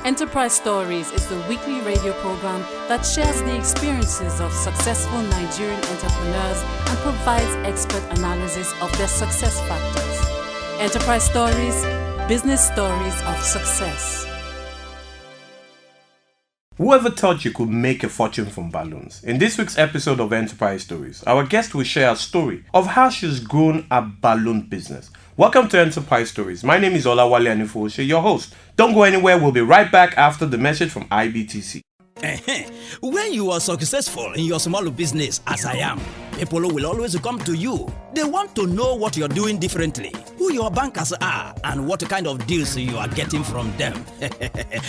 Enterprise Stories is the weekly radio program that shares the experiences of successful Nigerian entrepreneurs and provides expert analysis of their success factors. Enterprise Stories, business stories of success. Whoever thought you could make a fortune from balloons? In this week's episode of Enterprise Stories, our guest will share a story of how she's grown a balloon business. Welcome to Enterprise Stories. My name is Olawale Anifoshe, your host. Don't go anywhere. We'll be right back after the message from IBTC. When you are successful in your small business, as I am, people will always come to you. They want to know what you're doing differently, who your bankers are, and what kind of deals you are getting from them.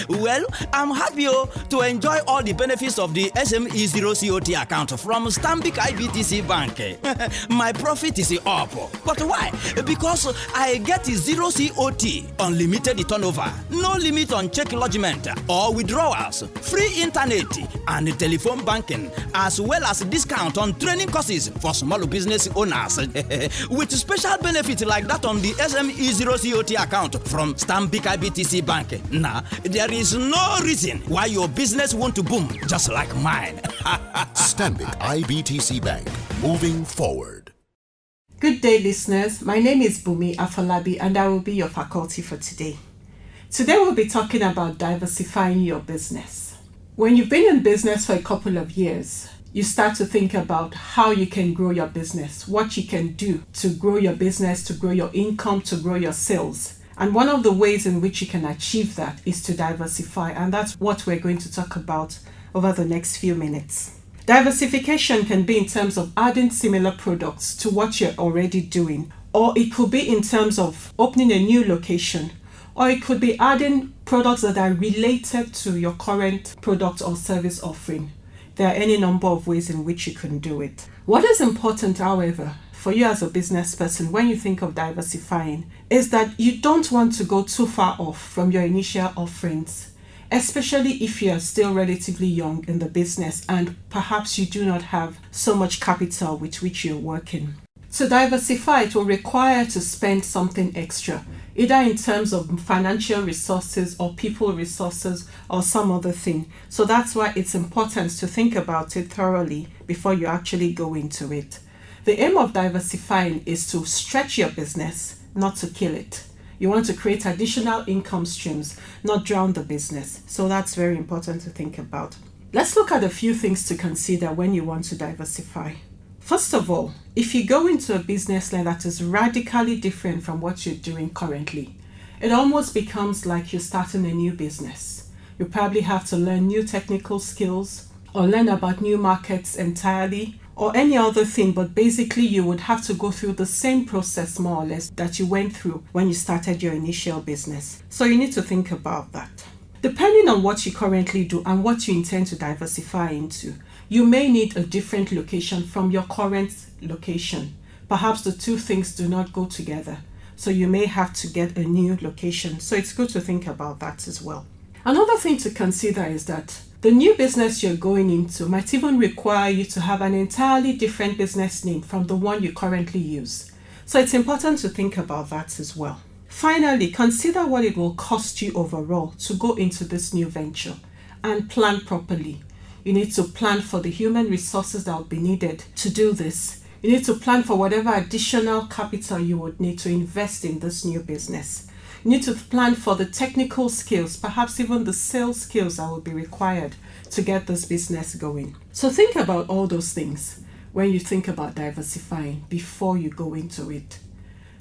Well, I'm happy to enjoy all the benefits of the SME0COT account from Stanbic IBTC Bank. My profit is up. But why? Because I get 0 COT, unlimited turnover, no limit on check lodgement or withdrawals, free internet and telephone banking, as well as discount on training courses for small business owners. With special benefits like that on the SME0COT account from Stanbic IBTC Bank. Now, there is no reason why your business won't boom just like mine. Stanbic IBTC Bank, moving forward. Good day, listeners. My name is Bumi Afolabi, and I will be your faculty for today. Today, we'll be talking about diversifying your business. When you've been in business for a couple of years, you start to think about how you can grow your business, what you can do to grow your business, to grow your income, to grow your sales. And one of the ways in which you can achieve that is to diversify. And that's what we're going to talk about over the next few minutes. Diversification can be in terms of adding similar products to what you're already doing, or it could be in terms of opening a new location, or it could be adding products that are related to your current product or service offering. There are any number of ways in which you can do it. What is important, however, for you as a business person when you think of diversifying is that you don't want to go too far off from your initial offerings, especially if you are still relatively young in the business and perhaps you do not have so much capital with which you're working. To diversify, it will require to spend something extra, either in terms of financial resources or people resources or some other thing. So that's why it's important to think about it thoroughly before you actually go into it. The aim of diversifying is to stretch your business, not to kill it. You want to create additional income streams, not drown the business. So that's very important to think about. Let's look at a few things to consider when you want to diversify. First of all, if you go into a business line that is radically different from what you're doing currently, it almost becomes like you're starting a new business. You probably have to learn new technical skills or learn about new markets entirely or any other thing, but basically you would have to go through the same process more or less that you went through when you started your initial business. So you need to think about that. Depending on what you currently do and what you intend to diversify into, you may need a different location from your current location. Perhaps the two things do not go together, so you may have to get a new location. So it's good to think about that as well. Another thing to consider is that the new business you're going into might even require you to have an entirely different business name from the one you currently use. So it's important to think about that as well. Finally, consider what it will cost you overall to go into this new venture and plan properly. You need to plan for the human resources that will be needed to do this. You need to plan for whatever additional capital you would need to invest in this new business. You need to plan for the technical skills, perhaps even the sales skills that will be required to get this business going. So think about all those things when you think about diversifying before you go into it.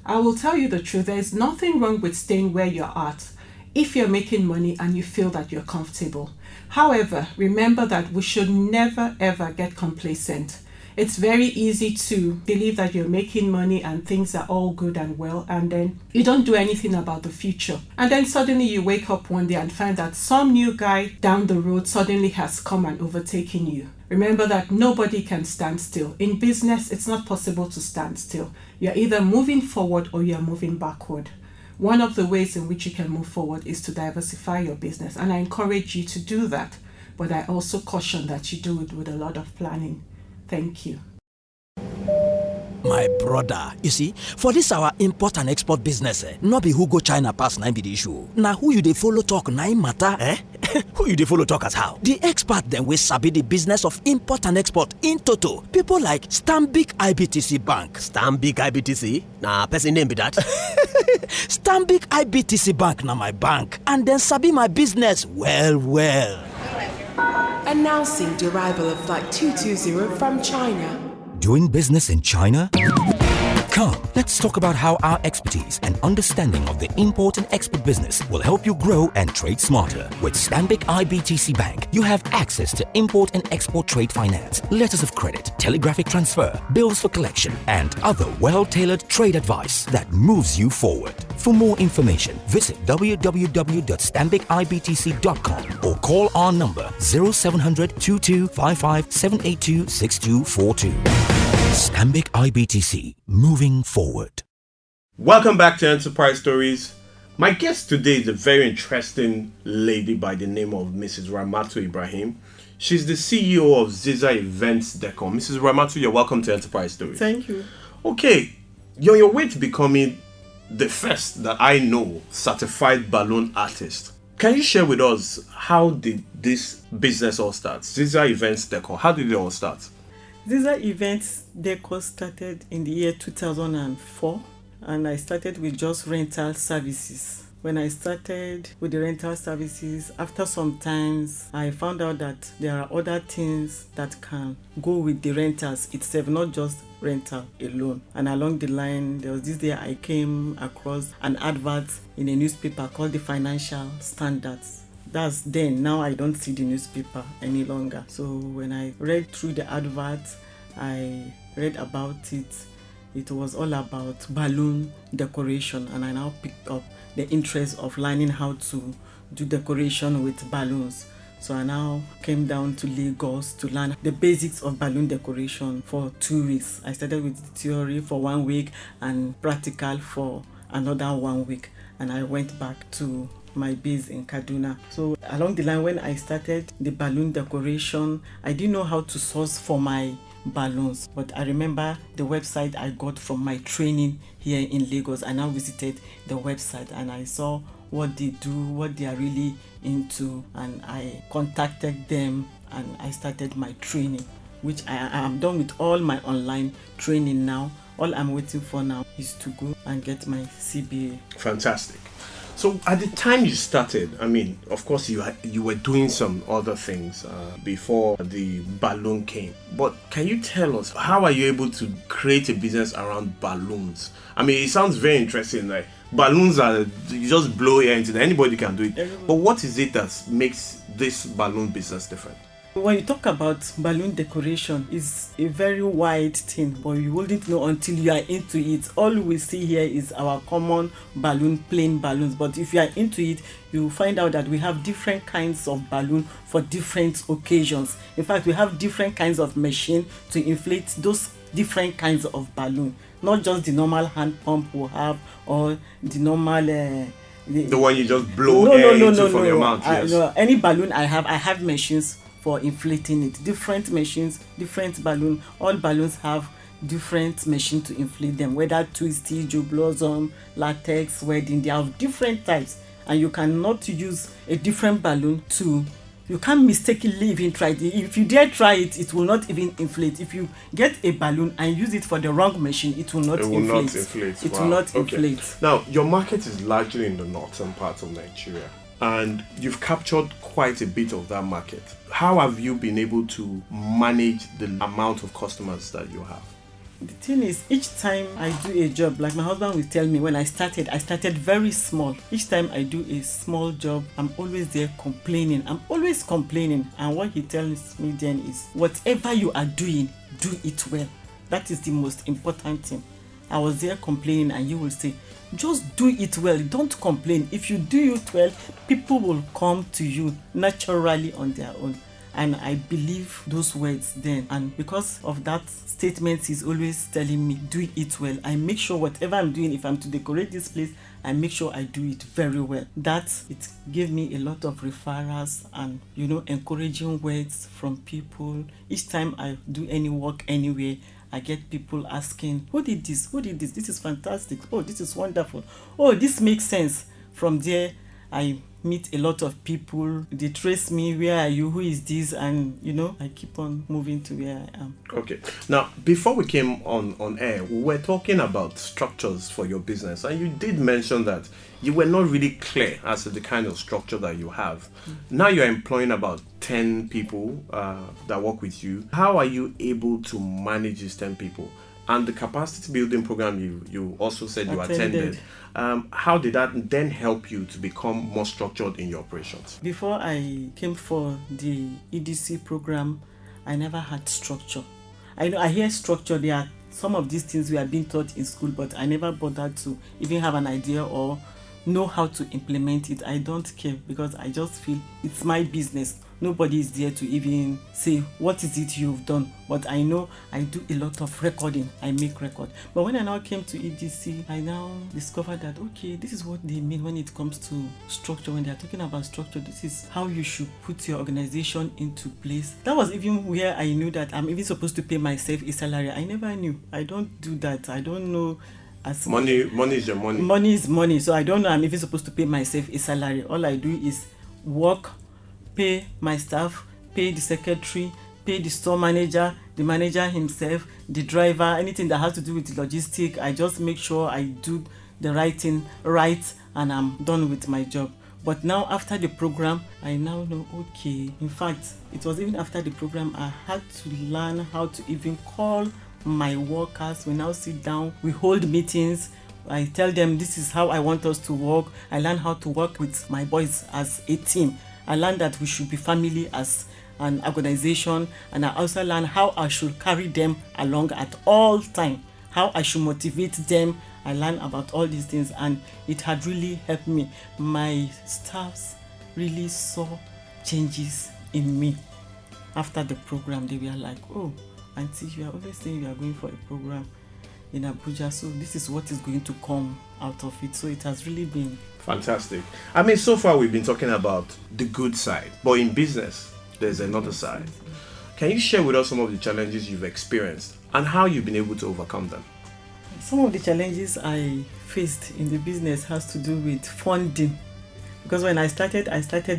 I will tell you the truth, there is nothing wrong with staying where you're at if you're making money and you feel that you're comfortable. However, remember that we should never ever get complacent. It's very easy to believe that you're making money and things are all good and well, and then you don't do anything about the future. And then suddenly you wake up one day and find that some new guy down the road suddenly has come and overtaken you. Remember that nobody can stand still. In business, it's not possible to stand still. You're either moving forward or you're moving backward. One of the ways in which you can move forward is to diversify your business, and I encourage you to do that, but I also caution that you do it with a lot of planning. Thank you. My brother, you see, for this our import and export business, not be who go China pass na be the issue. Now who you dey follow talk na im matter, eh? Who you dey follow talk as how? The expert then we sabi the business of import and export in total. People like Stanbic IBTC Bank. Stanbic IBTC? Na person name be that? Stanbic IBTC Bank na my bank, and then sabi my business well well. Announcing the arrival of Flight 220 from China. Doing business in China? Come, let's talk about how our expertise and understanding of the import and export business will help you grow and trade smarter. With Stanbic IBTC Bank, you have access to import and export trade finance, letters of credit, telegraphic transfer, bills for collection, and other well-tailored trade advice that moves you forward. For more information, visit www.stanbicibtc.com or call our number 0700 2255 782 6242. Stanbic IBTC, moving forward. Welcome back to Enterprise Stories. My guest today is a very interesting lady by the name of Mrs. Ramatu Ibrahim. She's the CEO of Ziza Events Decor. Mrs. Ramatu, you're welcome to Enterprise Stories. Thank you. Okay, you're on your way to becoming the first that I know certified balloon artist. Can you share with us how did this business all start? Ziza Events Decor, how did it all start? Ziza Events Decor started in the year 2004, and I started with just rental services. When I started with the rental services, after some times, I found out that there are other things that can go with the rentals itself, not just rental alone. And along the line, there was this day I came across an advert in a newspaper called the Financial Standards. That's then. Now I don't see the newspaper any longer. So when I read through the advert, I read about it. It was all about balloon decoration, and I now picked up the interest of learning how to do decoration with balloons. So I now came down to Lagos to learn the basics of balloon decoration for 2 weeks. I started with the theory for 1 week and practical for another 1 week, and I went back to my base in Kaduna. So along the line, when I started the balloon decoration, I didn't know how to source for my balloons, but I remember the website I got from my training here in Lagos. I now visited the website and I saw what they do, what they are really into, and I contacted them and I started my training, which I am done with all my online training now. All I'm waiting for now is to go and get my CBA. Fantastic. So at the time you started, I mean, of course you were doing some other things before the balloon came. But can you tell us, how are you able to create a business around balloons? I mean, it sounds very interesting. Like balloons are, you just blow air into them. Anybody can do it. But what is it that makes this balloon business different? When you talk about balloon decoration, it's a very wide thing, but you wouldn't know until you are into it. All we see here is our common balloon, plain balloons. But if you are into it, you find out that we have different kinds of balloon for different occasions. In fact, we have different kinds of machine to inflate those different kinds of balloon. Not just the normal hand pump we have or the normal... the one you just blow air into from your mouth. Yes. No, any balloon I have machines for inflating it. Different machines, different balloon. All balloons have different machine to inflate them, whether twisty, Joe Blossom, latex, wedding. They have different types, and you cannot use a different balloon to... You can't mistakenly even try it. If you dare try it, it will not even inflate. If you get a balloon and use it for the wrong machine, it will not inflate. It will not inflate. Now, your market is largely in the northern part of Nigeria, and you've captured quite a bit of that market. How have you been able to manage the amount of customers that you have? The thing is, each time I do a job, like my husband will tell me, when I started very small. Each time I do a small job, I'm always there complaining. I'm always complaining. And what he tells me then is, whatever you are doing, do it well. That is the most important thing. I was there complaining, and you will say, just do it well. Don't complain. If you do it well, people will come to you naturally on their own. And I believe those words then. And because of that statement, he's always telling me, do it well. I make sure whatever I'm doing, if I'm to decorate this place, I make sure I do it very well. It gave me a lot of referrals and, encouraging words from people. Each time I do any work anywhere, I get people asking, who did this? Who did this? This is fantastic. Oh, this is wonderful. Oh, this makes sense. From there, I meet a lot of people. They trace me. Where are you? Who is this? And, I keep on moving to where I am. Okay. Now, before we came on air, we were talking about structures for your business. And you did mention that you were not really clear as to the kind of structure that you have. Now you're employing about 10 people that work with you. How are you able to manage these 10 people? And the capacity building program you also said you attended. How did that then help you to become more structured in your operations? Before I came for the EDC program, I never had structure. I hear structure. There are some of these things we are being taught in school, but I never bothered to even have an idea or know how to implement it. I don't care because I just feel it's my business. Nobody is there to even say, what is it you've done? But I know I do a lot of recording. I make record. But when I now came to EDC, I now discovered that, okay, this is what they mean when it comes to structure. When they're talking about structure, this is how you should put your organization into place. That was even where I knew that I'm even supposed to pay myself a salary. I never knew. I don't do that. I don't know. Money is your money. Money is money. So I don't know I'm even supposed to pay myself a salary. All I do is work, pay my staff, pay the secretary, pay the store manager, the manager himself, the driver, anything that has to do with the logistics. I just make sure I do the right thing right and I'm done with my job. But now after the program, I now know, okay. In fact, it was even after the program I had to learn how to even call my workers. We now sit down, we hold meetings. I tell them this is how I want us to work. I learn how to work with my boys as a team. I learned that we should be family as an organization, and I also learned how I should carry them along at all time, how I should motivate them. I learned about all these things, and it had really helped me. My staffs really saw changes in me. After the program, they were like, oh, Auntie, you are always saying you are going for a program in Abuja, so this is what is going to come out of it. So it has really been fantastic. I mean, so far we've been talking about the good side, but in business, there's another side. Can you share with us some of the challenges you've experienced and how you've been able to overcome them? Some of the challenges I faced in the business has to do with funding. Because when I started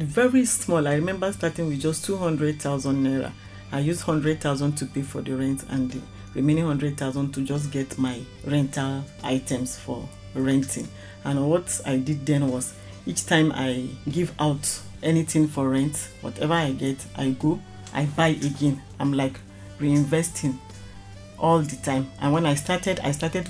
very small. I remember starting with just 200,000 naira. I used 100,000 to pay for the rent and the remaining 100,000 to just get my rental items for renting. And what I did then was, each time I give out anything for rent, whatever I get, I go, I buy again. I'm like reinvesting all the time. And when I started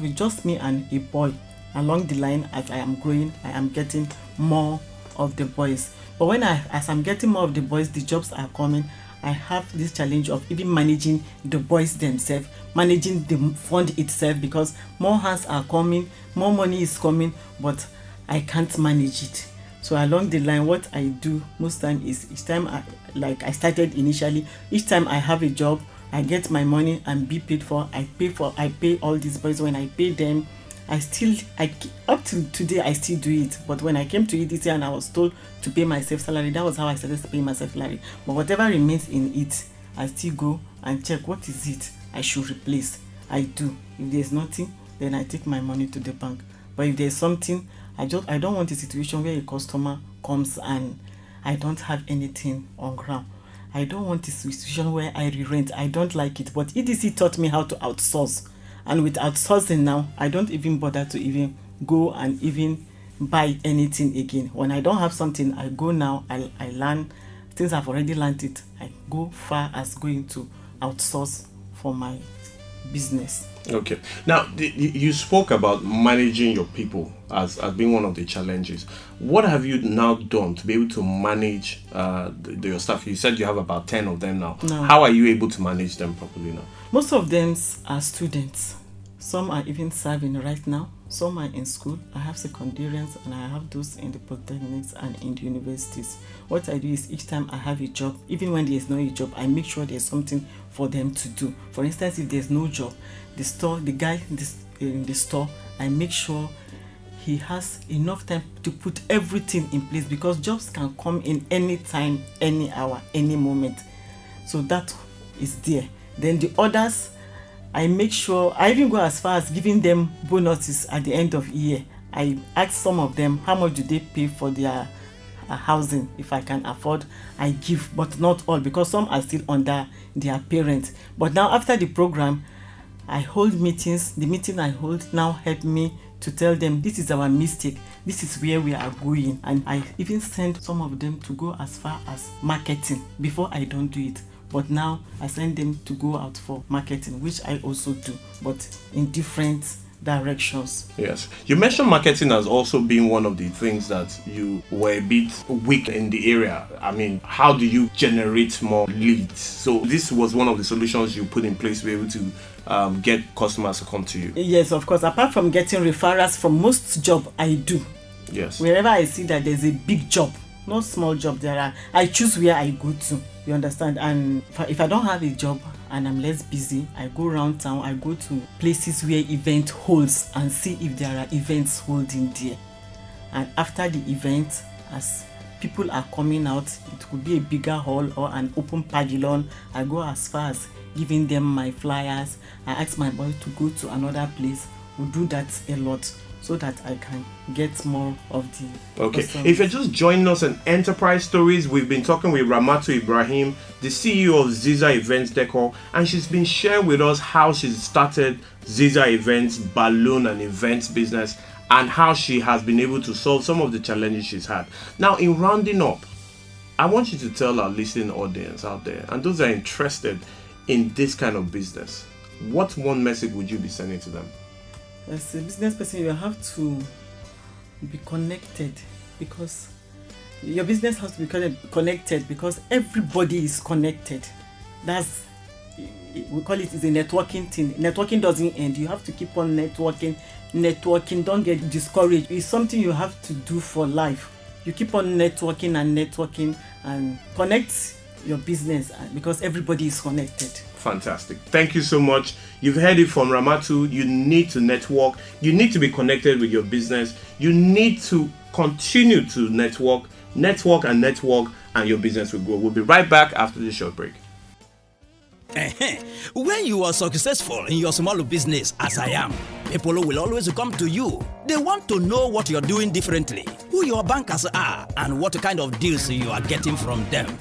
with just me and a boy. Along the line, as I am growing, I am getting more of the boys. But as I'm getting more of the boys, the jobs are coming. I have this challenge of even managing the boys themselves, managing the fund itself, because more hands are coming, more money is coming, but I can't manage it. So along the line, what I do most time is, each time I started initially, each time I have a job, I get my money and be paid for. I pay all these boys. When I pay them, up to today I still do it. But when I came to EDC and I was told to pay myself salary, that was how I started to pay myself salary. But whatever remains in it, I still go and check what is it I should replace. I do. If there's nothing, then I take my money to the bank. But if there's something, I don't want a situation where a customer comes and I don't have anything on ground. I don't want a situation where I re-rent. I don't like it. But EDC taught me how to outsource. And with outsourcing now, I don't even bother to even go and even buy anything again. When I don't have something, I go now, I learn. Since I've already learned it, I go far as going to outsource for my business. Okay. Now, you spoke about managing your people as being one of the challenges. What have you now done to be able to manage your staff? You said you have about 10 of them now. No. How are you able to manage them properly now? Most of them are students. Some are even serving right now. Some are in school. I have secondarians and I have those in the polytechnics and in the universities. What I do is, each time I have a job, even when there is no a job, I make sure there's something for them to do. For instance, if there's no job, the guy in the store, I make sure he has enough time to put everything in place, because jobs can come in any time, any hour, any moment. So that is there. Then the others, I make sure, I even go as far as giving them bonuses at the end of year. I ask some of them how much do they pay for their housing. If I can afford, I give, but not all, because some are still under their parents. But now after the program, I hold meetings. The meeting I hold now help me to tell them this is our mistake, this is where we are going. And I even send some of them to go as far as marketing. Before I don't do it, but now I send them to go out for marketing, which I also do, but in different directions. Yes. You mentioned marketing as also being one of the things that you were a bit weak in the area. I mean, how do you generate more leads? So this was one of the solutions you put in place to be able to get customers to come to you. Yes, of course. Apart from getting referrals from most job I do. Yes. Wherever I see that there's a big job, not small job, I choose where I go to. You understand? And if I don't have a job and I'm less busy, I go around town, I go to places where event holds and see if there are events holding there. And after the event, as people are coming out, it could be a bigger hall or an open pavilion, I go as far as giving them my flyers. I ask my boy to go to another place. We do that a lot, so that I can get more of the Okay. customers. If you're just joining us on Enterprise Stories, we've been talking with Ramatu Ibrahim, the CEO of Ziza Events Decor, and she's been sharing with us how she started Ziza Events balloon and events business and how she has been able to solve some of the challenges she's had. Now, in rounding up, I want you to tell our listening audience out there and those that are interested in this kind of business, what one message would you be sending to them? As a business person, you have to be connected, because your business has to be connected because everybody is connected. That's, we call it, is a networking thing. Networking doesn't end. You have to keep on networking. Don't get discouraged. It's something you have to do for life. You keep on networking and connect your business, because everybody is connected. Fantastic. Thank you so much. You've heard it from Ramatu. You need to network. You need to be connected with your business. You need to continue to network, and your business will grow. We'll be right back after this short break. When you are successful in your small business, as I am, people will always come to you. They want to know what you're doing differently, who your bankers are, and what kind of deals you are getting from them.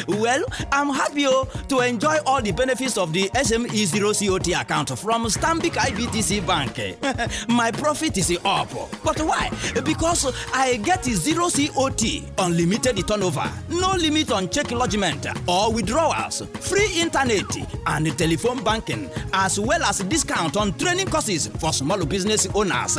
Well, I'm happy to enjoy all the benefits of the SME Zero COT account from Stanbic IBTC Bank. My profit is up. But why? Because I get zero COT, unlimited turnover, no limit on check lodgement or withdrawals, free internet and telephone banking, as well as discount on training courses for small business owners.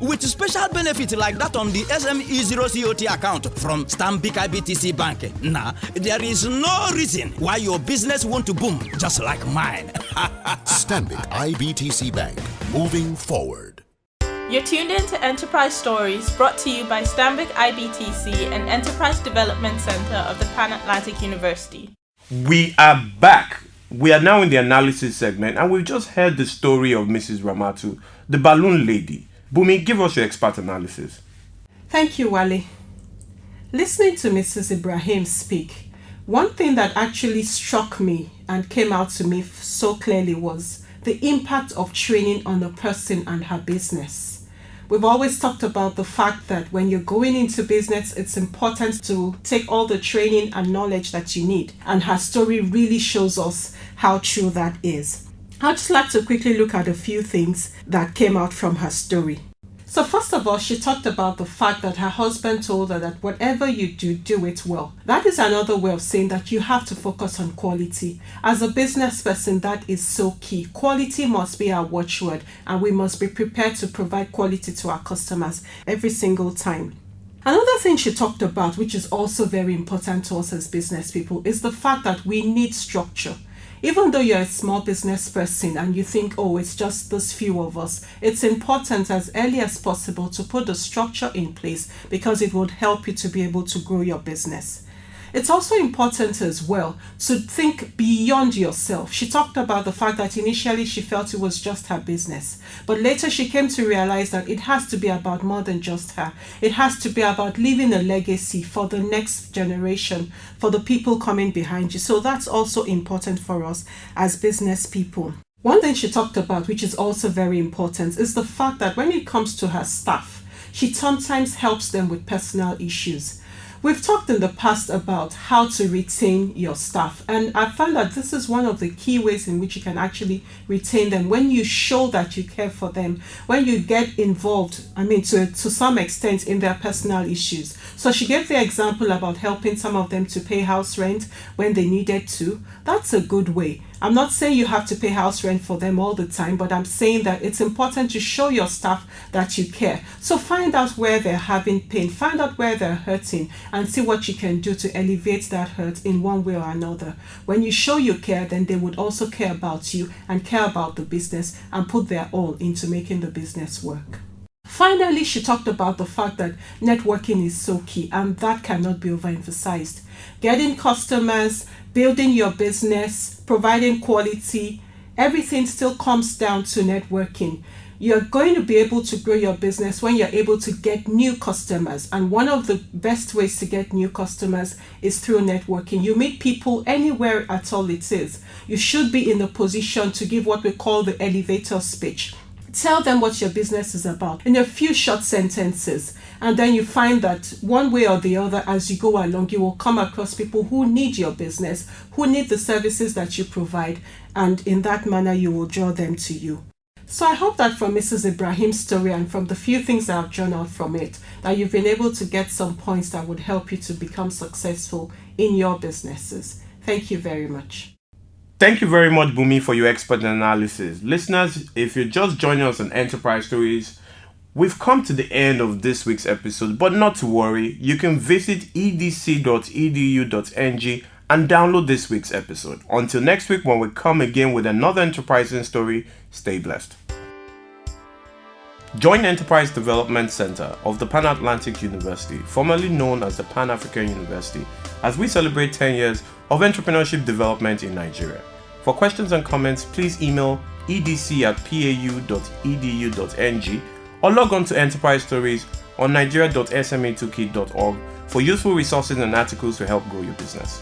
With special benefits like that on the SME Zero COT account from Stanbic IBTC Bank. Now, there is no reason why your business won't boom just like mine. Stanbic IBTC Bank, moving forward. You're tuned in to Enterprise Stories, brought to you by Stanbic IBTC and Enterprise Development Center of the Pan Atlantic University. We are back. We are now in the analysis segment, and we've just heard the story of Mrs. Ramatu, the balloon lady. Bumi, give us your expert analysis. Thank you, Wale. Listening to Mrs. Ibrahim speak, one thing that actually struck me and came out to me so clearly was the impact of training on a person and her business. We've always talked about the fact that when you're going into business, it's important to take all the training and knowledge that you need. And her story really shows us how true that is. I'd just like to quickly look at a few things that came out from her story. So first of all, she talked about the fact that her husband told her that whatever you do, do it well. That is another way of saying that you have to focus on quality. As a business person, that is so key. Quality must be our watchword, and we must be prepared to provide quality to our customers every single time. Another thing she talked about, which is also very important to us as business people, is the fact that we need structure. Even though you're a small business person and you think, oh, it's just those few of us, it's important as early as possible to put the structure in place, because it would help you to be able to grow your business. It's also important as well to think beyond yourself. She talked about the fact that initially she felt it was just her business, but later she came to realize that it has to be about more than just her. It has to be about leaving a legacy for the next generation, for the people coming behind you. So that's also important for us as business people. One thing she talked about, which is also very important, is the fact that when it comes to her staff, she sometimes helps them with personal issues. We've talked in the past about how to retain your staff, and I found that this is one of the key ways in which you can actually retain them. When you show that you care for them, when you get involved, to some extent in their personal issues. So she gave the example about helping some of them to pay house rent when they needed to. That's a good way. I'm not saying you have to pay house rent for them all the time, but I'm saying that it's important to show your staff that you care. So find out where they're having pain, find out where they're hurting, and see what you can do to alleviate that hurt in one way or another. When you show you care, then they would also care about you and care about the business and put their all into making the business work. Finally, she talked about the fact that networking is so key, and that cannot be overemphasized. Getting customers, building your business, providing quality, everything still comes down to networking. You're going to be able to grow your business when you're able to get new customers. And one of the best ways to get new customers is through networking. You meet people anywhere at all it is. You should be in a position to give what we call the elevator speech. Tell them what your business is about in a few short sentences, and then you find that one way or the other, as you go along, you will come across people who need your business, who need the services that you provide, and in that manner you will draw them to you. So I hope that from Mrs. Ibrahim's story and from the few things that I've drawn out from it, that you've been able to get some points that would help you to become successful in your businesses. Thank you very much. Thank you very much, Bumi, for your expert analysis. Listeners, if you're just joining us on Enterprise Stories, we've come to the end of this week's episode, but not to worry. You can visit edc.edu.ng and download this week's episode. Until next week, when we come again with another enterprising story, stay blessed. Join Enterprise Development Center of the Pan-Atlantic University, formerly known as the Pan-African University, as we celebrate 10 years of entrepreneurship development in Nigeria. For questions and comments, please email edc@pau.edu.ng or log on to Enterprise Stories on nigeria.sme2kit.org for useful resources and articles to help grow your business.